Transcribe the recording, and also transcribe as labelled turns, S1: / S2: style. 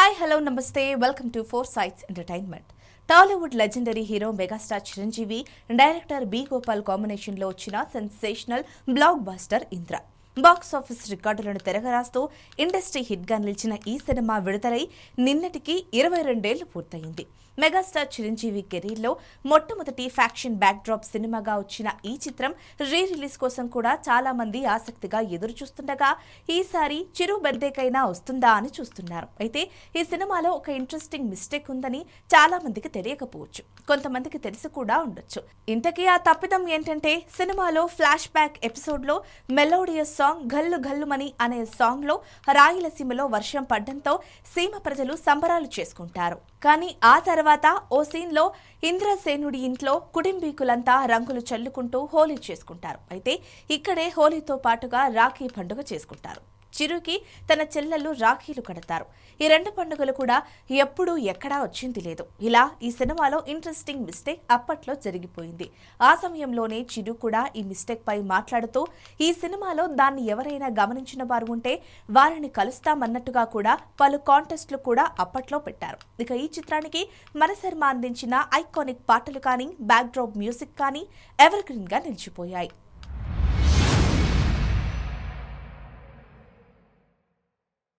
S1: Hi hello నమస్తే welcome to four sites entertainment. Tollywood legendary hero megastar Chiranjeevi director B Gopal combination లో వచ్చిన sensational blockbuster Indra box office రికార్డులను తిరగరాస్తూ industry hit గా నిలిచిన ఈ సినిమా విడుదలై నిన్నటికి 22 ఏళ్లు పూర్తయింది. మెగాస్టార్ చిరంజీవి కెరీర్ లో మొట్టమొదటి ఫ్యాక్షన్ బ్యాక్ డ్రాప్ సినిమాగా వచ్చిన ఈ చిత్రం రీ రిలీజ్ కోసం కూడా చాలా మంది ఆసక్తిగా ఎదురు చూస్తుండగా ఈసారి చిరు బర్త్డేకైనా వస్తుందా అని చూస్తున్నారు. అయితే ఈ సినిమాలో ఒక ఇంట్రెస్టింగ్ మిస్టేక్ ఉందని చాలా మందికి తెలియకపోవచ్చు, కొంతమందికి తెలిసి కూడా ఉండొచ్చు. ఇంతకీ ఆ తప్పిదం ఏంటంటే సినిమాలో ఫ్లాష్ బ్యాక్ ఎపిసోడ్ లో మెలోడియస్ సాంగ్ గల్లు గల్లుమని అనే సాంగ్ లో రాయలసీమలో వర్షం పడ్డంతో సీమ ప్రజలు సంబరాలు చేసుకుంటారు. కానీ ఆ తర్వాత ఓ సీన్ లో ఇంద్రసేనుడి ఇంట్లో కుటుంబీకులంతా రంగులు చల్లుకుంటూ హోలీ చేసుకుంటారు. అయితే ఇక్కడే హోలీతో పాటుగా రాఖీ పండుగ చేసుకుంటారు. చిరుకి తన చెల్లెలు రాఖీలు కడతారు. ఈ రెండు పండుగలు కూడా ఎప్పుడూ ఎక్కడా వచ్చింది లేదు. ఇలా ఈ సినిమాలో ఇంట్రెస్టింగ్ మిస్టేక్ అప్పట్లో జరిగిపోయింది. ఆ సమయంలోనే చిరు కూడా ఈ మిస్టేక్ పై మాట్లాడుతూ ఈ సినిమాలో దాన్ని ఎవరైనా గమనించిన వారు ఉంటే వారిని కలుస్తామన్నట్టుగా కూడా పలు కాంటెస్ట్లు కూడా అప్పట్లో పెట్టారు. ఇక ఈ చిత్రానికి మణిశర్మ అందించిన ఐకానిక్ పాటలు కానీ బ్యాక్ డ్రాప్ మ్యూజిక్ కానీ ఎవర్ గ్రీన్ గా నిలిచిపోయాయి.